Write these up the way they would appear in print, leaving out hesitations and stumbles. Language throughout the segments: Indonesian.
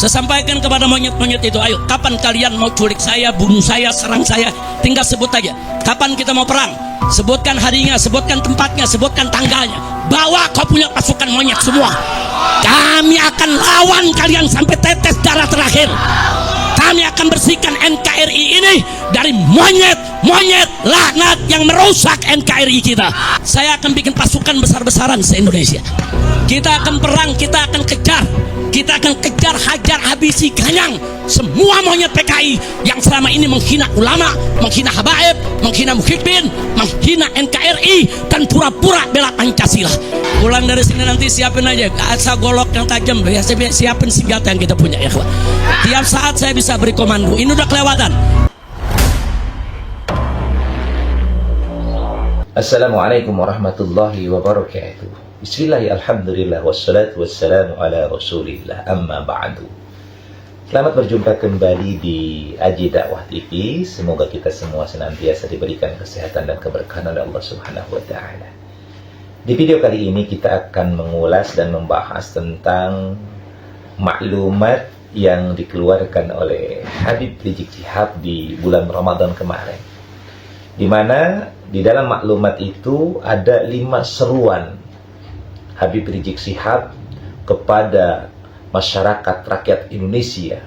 Saya sampaikan kepada monyet-monyet itu, ayo kapan kalian mau culik saya, bunuh saya, serang saya, tinggal sebut aja. Kapan kita mau perang? Sebutkan harinya, sebutkan tempatnya, sebutkan tanggalnya. Bawa kau punya pasukan monyet semua. Kami akan lawan kalian sampai tetes darah terakhir. Kami akan bersihkan NKRI ini dari monyet laknat yang merusak NKRI kita. Saya akan bikin pasukan besar-besaran se-Indonesia. Kita akan perang, kita akan kejar. Kita akan kejar, hajar, habisi, ganyang semua monyet PKI yang selama ini menghina ulama, menghina habaib, menghina muhibbin, menghina NKRI, dan pura-pura bela Pancasila. Pulang dari sini nanti siapin aja asa golok yang tajam, ya siapin senjata yang kita punya ya. Tiap saat saya bisa beri komando. Ini udah kelewatan. Assalamualaikum warahmatullahi wabarakatuh. Bismillah, alhamdulillah, wassalatu wassalamu ala rasulillah, amma ba'du. Selamat berjumpa kembali di Aji Dakwah TV. Semoga kita semua senantiasa diberikan kesehatan dan keberkahan oleh Allah Subhanahu wa Ta'ala. Di video kali ini kita akan mengulas dan membahas tentang maklumat yang dikeluarkan oleh Habib Rizik Syihab di bulan Ramadan kemarin, di mana di dalam maklumat itu ada 5 seruan Habib Rizik Syihab kepada masyarakat rakyat Indonesia,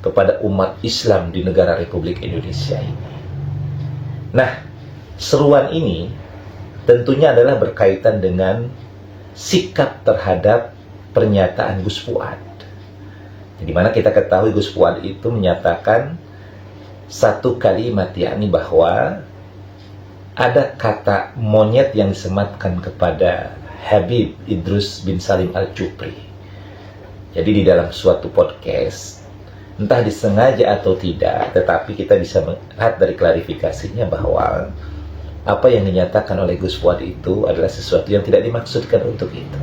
kepada umat Islam di negara Republik Indonesia ini. Nah, seruan ini tentunya adalah berkaitan dengan sikap terhadap pernyataan Gus Fuad. Di mana kita ketahui Gus Fuad itu menyatakan satu kalimat, yakni bahwa ada kata monyet yang disematkan kepada Habib Idrus bin Salim Al-Jufri. Jadi di dalam suatu podcast, entah disengaja atau tidak, tetapi kita bisa melihat dari klarifikasinya bahwa apa yang dinyatakan oleh Gus Fuad itu adalah sesuatu yang tidak dimaksudkan untuk itu.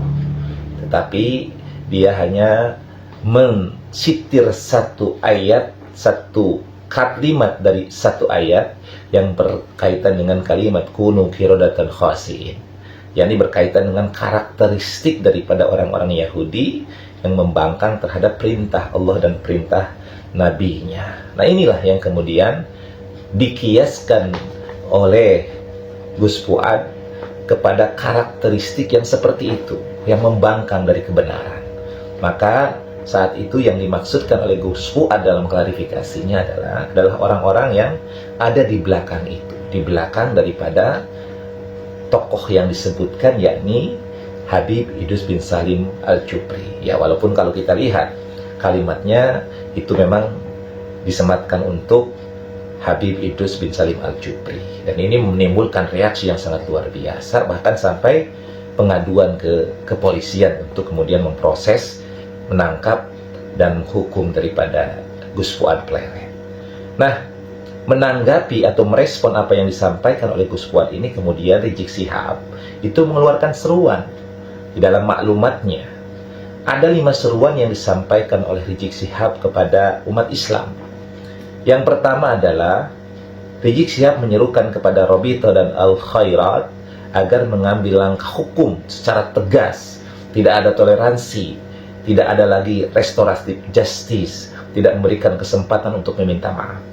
Tetapi dia hanya mensitir satu ayat, satu kalimat dari satu ayat yang berkaitan dengan kalimat kunu qiradatan khasiin, yakni berkaitan dengan karakteristik daripada orang-orang Yahudi yang membangkang terhadap perintah Allah dan perintah Nabi-Nya. Nah, inilah yang kemudian dikiaskan oleh Gus Fuad kepada karakteristik yang seperti itu, yang membangkang dari kebenaran. Maka saat itu yang dimaksudkan oleh Gus Fuad dalam klarifikasinya adalah orang-orang yang ada di belakang itu, di belakang daripada tokoh yang disebutkan, yakni Habib Idrus bin Salim Al-Jufri. Ya, walaupun kalau kita lihat kalimatnya itu memang disematkan untuk Habib Idrus bin Salim Al-Jufri, dan ini menimbulkan reaksi yang sangat luar biasa, bahkan sampai pengaduan ke kepolisian untuk kemudian memproses, menangkap dan hukum daripada Gus Fuad Pleret. Nah, menanggapi atau merespon apa yang disampaikan oleh Gus Fuad ini, kemudian Rizik Syihab itu mengeluarkan seruan. Di dalam maklumatnya ada 5 seruan yang disampaikan oleh Rizik Syihab kepada umat Islam. Yang pertama adalah Rizik Syihab menyerukan kepada Robito dan Al-Khairat agar mengambil langkah hukum secara tegas. Tidak ada toleransi, tidak ada lagi restoratif justice, tidak memberikan kesempatan untuk meminta maaf.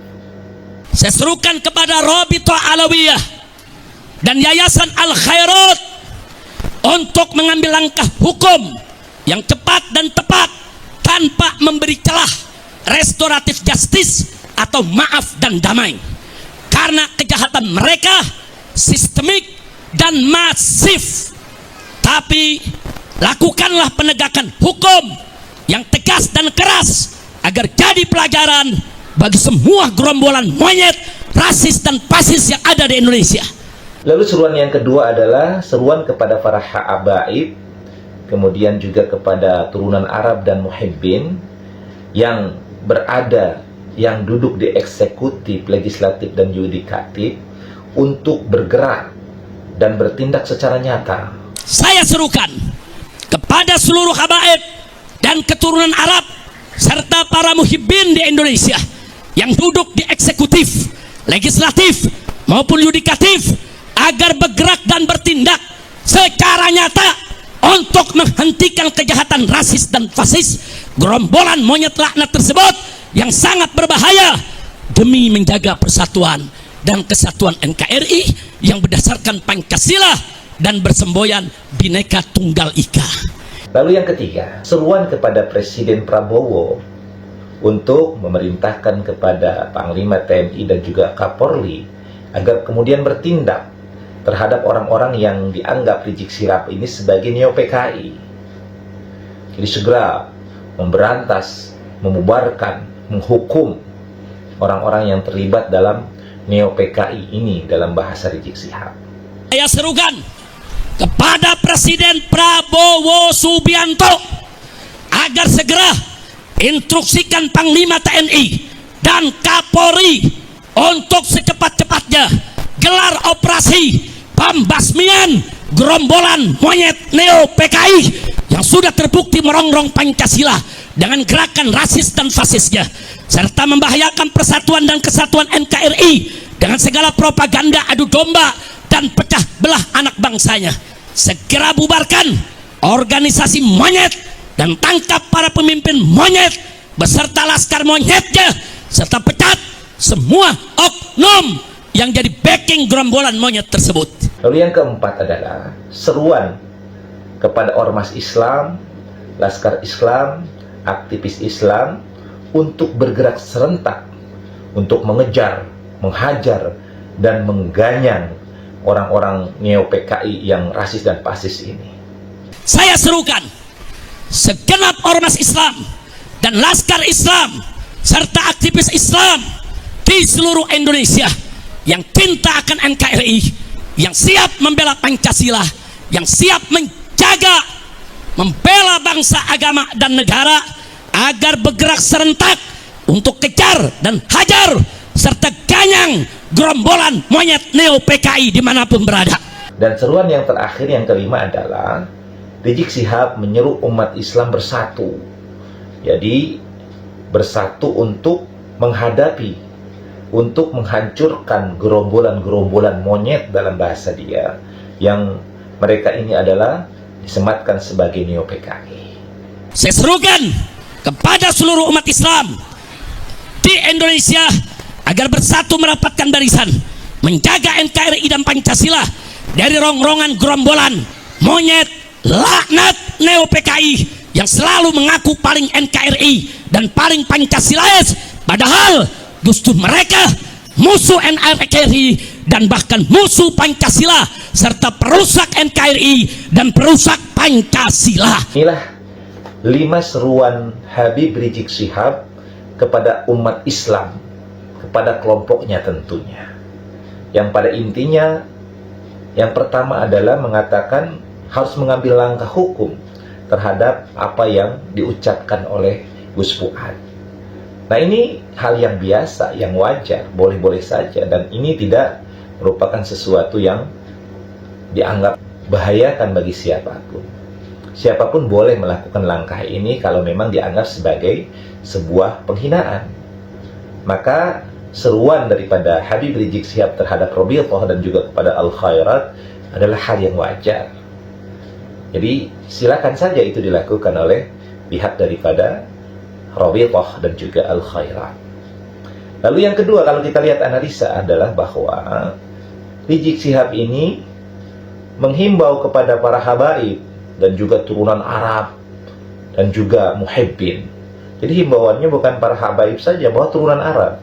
Saya serukan kepada Robito Alawiyah dan Yayasan Al-Khairat untuk mengambil langkah hukum yang cepat dan tepat tanpa memberi celah restoratif justice atau maaf dan damai, karena kejahatan mereka sistemik dan masif. Tapi lakukanlah penegakan hukum yang tegas dan keras agar jadi pelajaran bagi semua gerombolan monyet, rasis dan fasis yang ada di Indonesia. Lalu seruan yang kedua adalah seruan kepada para habaib, kemudian juga kepada turunan Arab dan muhibbin yang berada, yang duduk di eksekutif, legislatif dan yudikatif, untuk bergerak dan bertindak secara nyata. Saya serukan kepada seluruh habaib dan keturunan Arab serta para muhibbin di Indonesia yang duduk di eksekutif, legislatif maupun yudikatif agar bergerak dan bertindak secara nyata untuk menghentikan kejahatan rasis dan fasis gerombolan monyet laknat tersebut yang sangat berbahaya demi menjaga persatuan dan kesatuan NKRI yang berdasarkan Pancasila dan bersemboyan Bhinneka Tunggal Ika. Lalu yang ketiga, seruan kepada Presiden Prabowo untuk memerintahkan kepada Panglima TNI dan juga Kapolri agar kemudian bertindak terhadap orang-orang yang dianggap Rizik Syihab ini sebagai neo-PKI. Jadi segera memberantas, memubarkan, menghukum orang-orang yang terlibat dalam neo-PKI ini dalam bahasa Rizik Syihab. Saya serukan kepada Presiden Prabowo Subianto agar segera instruksikan Panglima TNI dan Kapolri untuk secepat-cepatnya gelar operasi pembasmian gerombolan monyet neo-PKI yang sudah terbukti merongrong Pancasila dengan gerakan rasis dan fasisnya, serta membahayakan persatuan dan kesatuan NKRI dengan segala propaganda adu domba dan pecah belah anak bangsanya. Segera bubarkan organisasi monyet dan tangkap para pemimpin monyet beserta laskar monyetnya, serta pecat semua oknum yang jadi backing gerombolan monyet tersebut. Lalu yang keempat adalah seruan kepada ormas Islam, laskar Islam, aktivis Islam untuk bergerak serentak untuk mengejar, menghajar, dan mengganyang orang-orang neo-PKI yang rasis dan fasis ini. Saya serukan segenap ormas Islam dan laskar Islam serta aktivis Islam di seluruh Indonesia yang cinta akan NKRI, yang siap membela Pancasila, yang siap menjaga, membela bangsa, agama, dan negara agar bergerak serentak untuk kejar dan hajar serta ganyang gerombolan monyet neo-PKI dimanapun berada. Dan seruan yang terakhir, yang kelima adalah Rizik Syihab menyeru umat Islam bersatu. Jadi bersatu untuk menghadapi, untuk menghancurkan gerombolan-gerombolan monyet dalam bahasa dia, yang mereka ini adalah disematkan sebagai neo-PKI. Saya serukan kepada seluruh umat Islam di Indonesia agar bersatu merapatkan barisan, menjaga NKRI dan Pancasila dari rongrongan gerombolan monyet laknat neo-PKI yang selalu mengaku paling NKRI dan paling Pancasilais, padahal justru mereka musuh NKRI dan bahkan musuh Pancasila serta perusak NKRI dan perusak Pancasila. Inilah 5 seruan Habib Rizik Syihab kepada umat Islam, kepada kelompoknya tentunya. Yang pada intinya, yang pertama adalah mengatakan harus mengambil langkah hukum terhadap apa yang diucapkan oleh Gus Fuad. Nah, ini hal yang biasa, yang wajar, boleh-boleh saja, dan ini tidak merupakan sesuatu yang dianggap bahayakan bagi siapapun. Siapapun boleh melakukan langkah ini kalau memang dianggap sebagai sebuah penghinaan. Maka seruan daripada Habib Rizik Syihab terhadap Robiqah dan juga kepada Al-Khairat adalah hal yang wajar. Jadi silakan saja itu dilakukan oleh pihak daripada Robiqah dan juga Al-Khairat. Lalu yang kedua, kalau kita lihat analisa adalah bahwa Rizik Syihab ini menghimbau kepada para habaib dan juga turunan Arab dan juga muhibbin. Jadi himbauannya bukan para habaib saja, bahwa turunan Arab.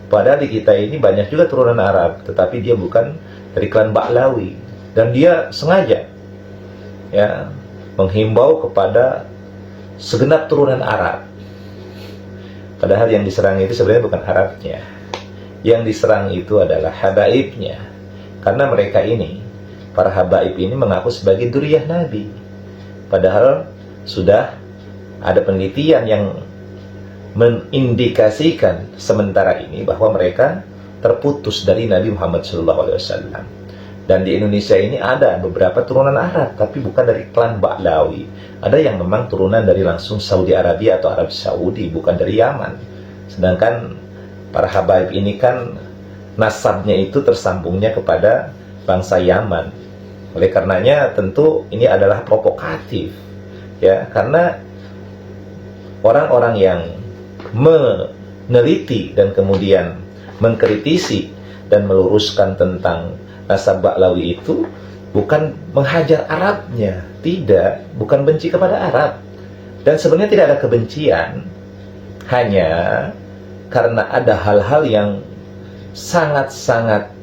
Padahal di kita ini banyak juga turunan Arab, tetapi dia bukan dari klan Ba'lawi, dan dia sengaja ya menghimbau kepada segenap turunan Arab. Padahal yang diserang itu sebenarnya bukan Arabnya, yang diserang itu adalah habaibnya, karena mereka ini, para habaib ini mengaku sebagai duriyah Nabi. Padahal sudah ada penelitian yang mengindikasikan sementara ini bahwa mereka terputus dari Nabi Muhammad SAW. Dan di Indonesia ini ada beberapa turunan Arab, tapi bukan dari klan Ba'lawi. Ada yang memang turunan dari langsung Saudi Arabia atau Arab Saudi, bukan dari Yaman. Sedangkan para habaib ini kan nasabnya itu tersambungnya kepada bangsa Yaman. Oleh karenanya tentu ini adalah provokatif, ya, karena orang-orang yang meneliti dan kemudian mengkritisi dan meluruskan tentang nasab Ba'lawi itu bukan menghajar Arabnya, tidak, bukan benci kepada Arab. Dan sebenarnya tidak ada kebencian, hanya karena ada hal-hal yang sangat-sangat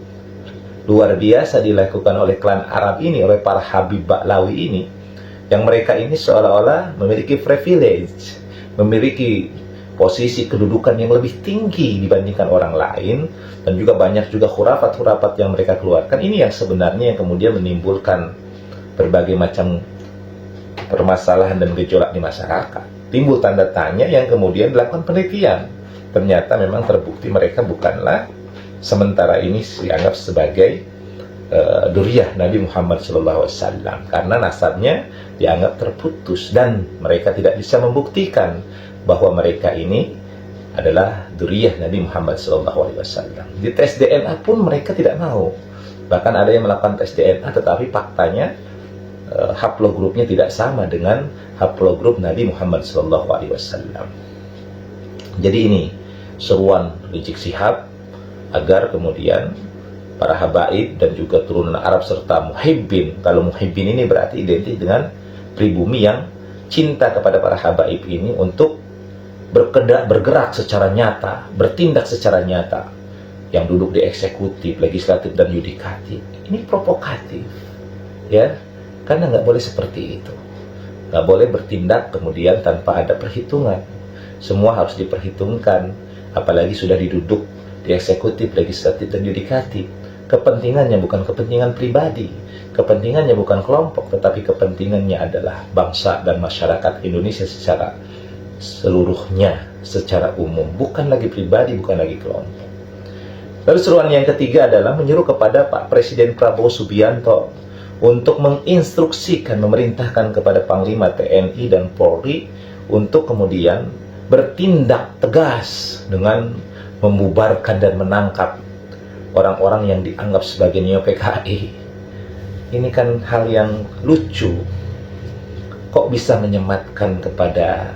luar biasa dilakukan oleh klan Arab ini, oleh para Habib Ba'lawi ini, yang mereka ini seolah-olah memiliki privilege, memiliki posisi kedudukan yang lebih tinggi dibandingkan orang lain, dan juga banyak juga khurafat-khurafat yang mereka keluarkan. Ini yang sebenarnya yang kemudian menimbulkan berbagai macam permasalahan dan gejolak di masyarakat. Timbul tanda tanya yang kemudian dilakukan penelitian. Ternyata memang terbukti mereka bukanlah sementara ini dianggap sebagai duriyah Nabi Muhammad SAW, karena nasabnya dianggap terputus dan mereka tidak bisa membuktikan bahwa mereka ini adalah duriyah Nabi Muhammad SAW. Di tes DNA pun mereka tidak mau. Bahkan ada yang melakukan tes DNA tetapi faktanya haplogrupnya tidak sama dengan haplogrup Nabi Muhammad SAW. Jadi ini seruan Rizik Syihab agar kemudian para habaib dan juga turunan Arab serta muhibbin, kalau muhibbin ini berarti identik dengan pribumi yang cinta kepada para habaib ini, untuk bergerak secara nyata, bertindak secara nyata, yang duduk di eksekutif, legislatif, dan yudikatif. Ini provokatif, ya, karena nggak boleh seperti itu. Nggak boleh bertindak kemudian tanpa ada perhitungan. Semua harus diperhitungkan, apalagi sudah diduduk di eksekutif, legislatif, dan yudikatif. Kepentingannya bukan kepentingan pribadi, kepentingannya bukan kelompok, tetapi kepentingannya adalah bangsa dan masyarakat Indonesia secara seluruhnya, secara umum, bukan lagi pribadi, bukan lagi kelompok. Lalu seruan yang ketiga adalah menyeru kepada Pak Presiden Prabowo Subianto untuk menginstruksikan, memerintahkan kepada Panglima TNI dan Polri untuk kemudian bertindak tegas dengan membubarkan dan menangkap orang-orang yang dianggap sebagai neo-PKI. Ini kan hal yang lucu. Kok bisa menyematkan kepada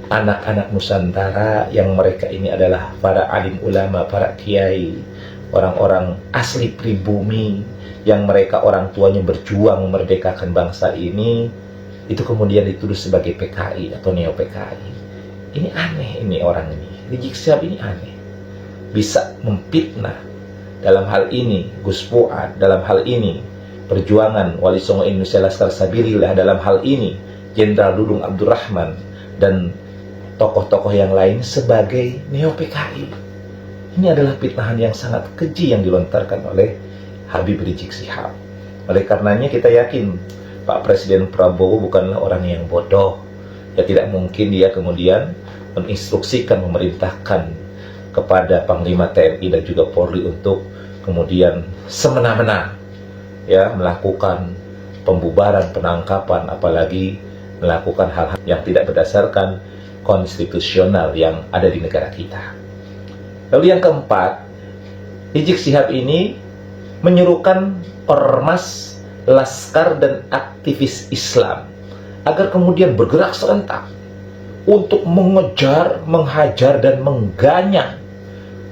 anak-anak Nusantara yang mereka ini adalah para alim ulama, para kiai, orang-orang asli pribumi, yang mereka orang tuanya berjuang memerdekakan bangsa ini, itu kemudian dituduh sebagai PKI atau neo-PKI. Ini aneh, ini orang ini. Rizik Syihab ini aneh. Bisa memfitnah. Dalam hal ini Gus Fuad, dalam hal ini Perjuangan Wali Songo Indonesia Laskar Sabilillah, dalam hal ini Jenderal Dudung Abdurrahman dan tokoh-tokoh yang lain sebagai neo-PKI. Ini adalah fitnahan yang sangat keji yang dilontarkan oleh Habib Rizik Syihab. Oleh karenanya kita yakin Pak Presiden Prabowo bukanlah orang yang bodoh. Ya, tidak mungkin dia kemudian menginstruksikan, memerintahkan kepada Panglima TNI dan juga Polri untuk kemudian semena-mena, ya, melakukan pembubaran, penangkapan, apalagi melakukan hal-hal yang tidak berdasarkan konstitusional yang ada di negara kita. Lalu yang keempat, Rizik Syihab ini menyerukan ormas, laskar, dan aktivis Islam agar kemudian bergerak serentak untuk mengejar, menghajar, dan mengganyang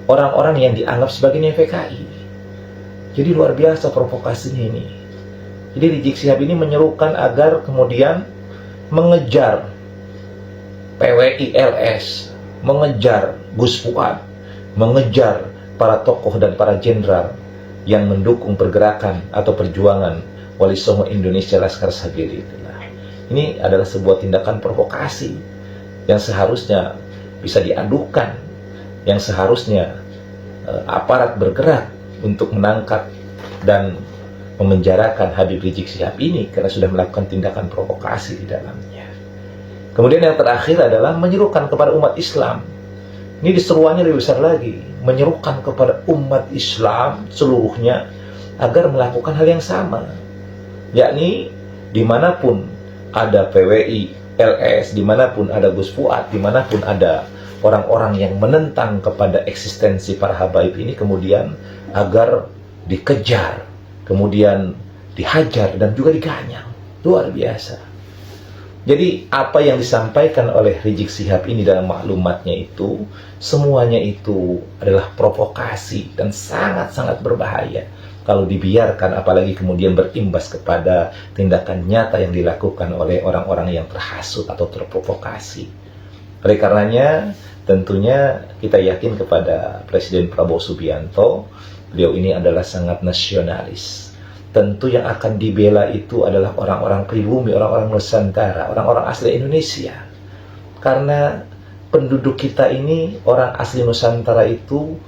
orang-orang yang dianggap sebagai neo-PKI. Jadi luar biasa provokasinya ini. Jadi Rizik Syihab ini menyerukan agar kemudian mengejar PWI LS, mengejar Gus Fuad, mengejar para tokoh dan para jenderal yang mendukung pergerakan atau perjuangan Wali Songo Indonesia Laskar Sabilillah. Ini adalah sebuah tindakan provokasi yang seharusnya bisa diadukan, yang seharusnya aparat bergerak untuk menangkap dan memenjarakan Habib Rizik Syihab ini karena sudah melakukan tindakan provokasi di dalamnya. Kemudian yang terakhir adalah menyerukan kepada umat Islam. Ini diseruannya lebih besar lagi, menyerukan kepada umat Islam seluruhnya agar melakukan hal yang sama, yakni dimanapun ada PWI LS, dimanapun ada Gus Fuad, dimanapun ada orang-orang yang menentang kepada eksistensi para habaib ini, kemudian agar dikejar, kemudian dihajar dan juga diganyang. Luar biasa. Jadi apa yang disampaikan oleh Rizik Syihab ini dalam maklumatnya itu, semuanya itu adalah provokasi dan sangat-sangat berbahaya kalau dibiarkan, apalagi kemudian berimbas kepada tindakan nyata yang dilakukan oleh orang-orang yang terhasut atau terprovokasi. Oleh karenanya, tentunya kita yakin kepada Presiden Prabowo Subianto, beliau ini adalah sangat nasionalis. Tentu yang akan dibela itu adalah orang-orang pribumi, orang-orang Nusantara, orang-orang asli Indonesia. Karena penduduk kita ini, orang asli Nusantara itu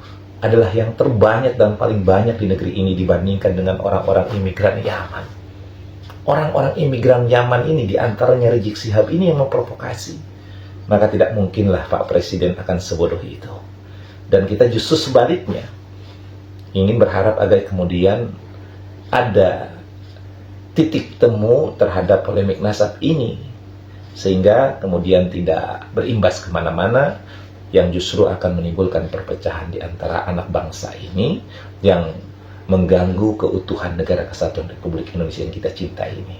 adalah yang terbanyak dan paling banyak di negeri ini dibandingkan dengan orang-orang imigran Yaman. Orang-orang imigran Yaman ini diantaranya Rizik Syihab ini yang memprovokasi. Maka tidak mungkinlah Pak Presiden akan sebodoh itu. Dan kita justru sebaliknya ingin berharap agar kemudian ada titik temu terhadap polemik nasab ini, sehingga kemudian tidak berimbas kemana-mana yang justru akan menimbulkan perpecahan di antara anak bangsa ini yang mengganggu keutuhan negara kesatuan Republik Indonesia yang kita cintai ini.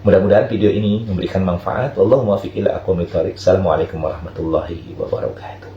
Mudah-mudahan video ini memberikan manfaat. Wallahu muwaffiq ila aqwamit thoriq. Assalamualaikum warahmatullahi wabarakatuh.